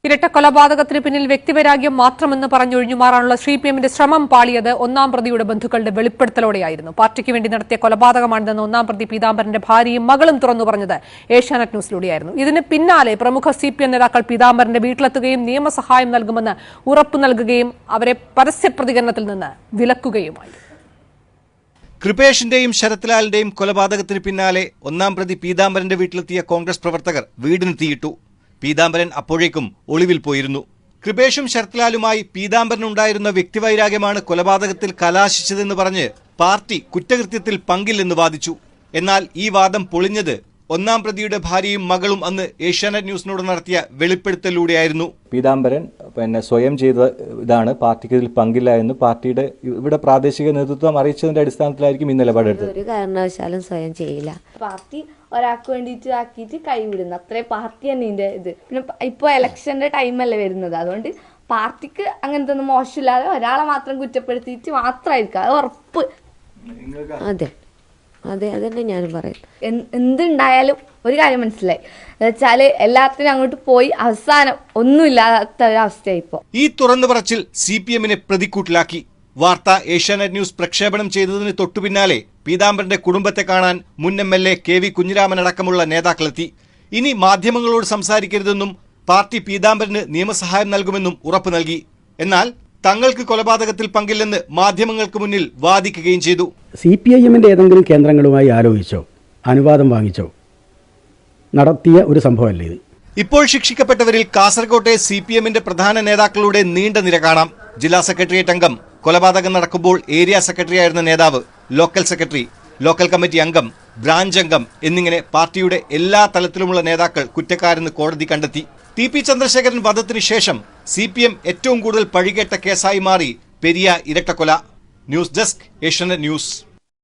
ഇരട്ട കൊലപാതകത്തിന് പിന്നിൽ വ്യക്തിവൈരാഗ്യം മാത്രമെന്ന് പറഞ്ഞൊഴിഞ്ഞു മാറാനുള്ള സിപിഎമ്മിന്റെ ശ്രമം പാളിയത് ഒന്നാം പ്രതിയുടെ ബന്ധുക്കളുടെ വെളിപ്പെടുത്തലോടെയായിരുന്നു. പാർട്ടിക്ക് വേണ്ടി നടത്തിയ കൊലപാതകമാണിതെന്ന് ഒന്നാം പ്രതി പീതാംബരന്റെ ഭാര്യയും മകളും തുറന്നു പറഞ്ഞത് ഏഷ്യാനെറ്റ് ന്യൂസിലൂടെയായിരുന്നു. ഇതിന് പിന്നാലെ പ്രമുഖ സിപിഎം നേതാക്കൾ പീതാംബരന്റെ വീട്ടിലെത്തുകയും നിയമസഹായം നൽകുമെന്ന് ഉറപ്പു നൽകുകയും അവരെ പരസ്യ പ്രതികരണത്തിൽ നിന്ന് വിലക്കുകയുമായി. കൃപേഷിന്റെയും ശരത്ലാലിന്റെയും കൊലപാതകത്തിന് പിന്നാലെ ഒന്നാം പ്രതി പീതാംബരന്റെ വീട്ടിലെത്തിയ കോൺഗ്രസ് പ്രവർത്തകർ വീടിന് തീയിട്ടു. പീതാംബരൻ അപ്പോഴേക്കും ഒളിവിൽ പോയിരുന്നു. കൃപേഷും ശരത്ലാലുമായി പീതാംബരനുണ്ടായിരുന്ന വ്യക്തിവൈരാഗ്യമാണ് കൊലപാതകത്തിൽ കലാശിച്ചതെന്ന് പറഞ്ഞ് പാർട്ടി കുറ്റകൃത്യത്തിൽ പങ്കില്ലെന്ന് വാദിച്ചു. എന്നാൽ ഈ വാദം പൊളിഞ്ഞത് ഒന്നാം പ്രതിയുടെ ഭാര്യയും മകളും അന്ന് ഏഷ്യാനെറ്റ് ന്യൂസിനോട് നടത്തിയ വെളിപ്പെടുത്തലിലൂടെയായിരുന്നു. പീതാംബരൻ സ്വയം ചെയ്ത ഇതാണ്, പാർട്ടിക്ക് ഇതിൽ പങ്കില്ല എന്ന് പാർട്ടിയുടെ ഇവിടെ പ്രാദേശിക നേതൃത്വം അറിയിച്ചതിന്റെ അടിസ്ഥാനത്തിലായിരിക്കും ഈ നിലപാടെടുത്തത്. ഒരു കാരണവശാലും സ്വയം ചെയ്യില്ല. പാർട്ടി ഒരാൾക്ക് വേണ്ടിയിട്ട് ആക്കിയിട്ട് കൈവിടുന്നു, അത്രേ പാർട്ടി തന്നെ ഇതിന്റെ ഇത്. പിന്നെ ഇപ്പോൾ ഇലക്ഷന്റെ ടൈമല്ലേ വരുന്നത്, അതുകൊണ്ട് പാർട്ടിക്ക് അങ്ങനത്തെ ഒന്നും മോശമില്ലാതെ ഒരാളെ മാത്രം കുറ്റപ്പെടുത്തിയിട്ട് മാത്രമായിരിക്കും, അത് ഉറപ്പ്. അതെ അതെ അതന്നെ ഞാനും പറയും. എന്തുണ്ടായാലും ഒരു കാര്യം മനസ്സിലായി വെച്ചാൽ എല്ലാത്തിനും അങ്ങോട്ട് പോയി അവസാനം ഒന്നുമില്ലാത്ത ഒരവസ്ഥയായി ഇപ്പോൾ. ഈ തുറന്നു പറച്ചിൽ സിപിഎമ്മിനെ പ്രതിക്കൂട്ടിലാക്കി. വാർത്ത ഏഷ്യാനെറ്റ് ന്യൂസ് പ്രക്ഷേപണം ചെയ്തതിന് തൊട്ടുപിന്നാലെ പീതാംബരന്റെ കുടുംബത്തെ കാണാൻ മുൻ MLA KV കുഞ്ഞിരാമൻ അടക്കമുള്ള നേതാക്കളെത്തി. ഇനി മാധ്യമങ്ങളോട് സംസാരിക്കരുതെന്നും പാർട്ടി പീതാംബരന് നിയമസഹായം നൽകുമെന്നും ഉറപ്പു നൽകി. എന്നാൽ തങ്ങൾക്ക് കൊലപാതകത്തിൽ പങ്കില്ലെന്ന് മാധ്യമങ്ങൾക്ക് മുന്നിൽ വാദിക്കുകയും ചെയ്തു. CPIM-ന്റെ ഏതെങ്കിലും കേന്ദ്രങ്ങളുമായി ആലോചിച്ചോ അനുവാദം വാങ്ങിച്ചോ നടത്തിയ ഒരു സംഭവമല്ല ഇത്. ഇപ്പോൾ ശിക്ഷിക്കപ്പെട്ടവരിൽ കാസർകോട്ടെ CPM-ന്റെ പ്രധാന നേതാക്കളുടെ നീണ്ട നിര കാണാം. ജില്ലാ സെക്രട്ടേറിയറ്റ് അംഗം, കൊലപാതകം നടക്കുമ്പോൾ ഏരിയ സെക്രട്ടറി ആയിരുന്ന നേതാവ്, ലോക്കൽ സെക്രട്ടറി, ലോക്കൽ കമ്മിറ്റി അംഗം, ബ്രാഞ്ച് അംഗം എന്നിങ്ങനെ പാർട്ടിയുടെ എല്ലാ തലത്തിലുമുള്ള നേതാക്കൾ കുറ്റക്കാരെന്ന് കോടതി കണ്ടെത്തി. TP ചന്ദ്രശേഖരൻ വധത്തിന് ശേഷം CPM ഏറ്റവും കൂടുതൽ പഴികേട്ട കേസായി മാറി പെരിയ ഇരട്ടക്കൊല. News desk, Asianet news.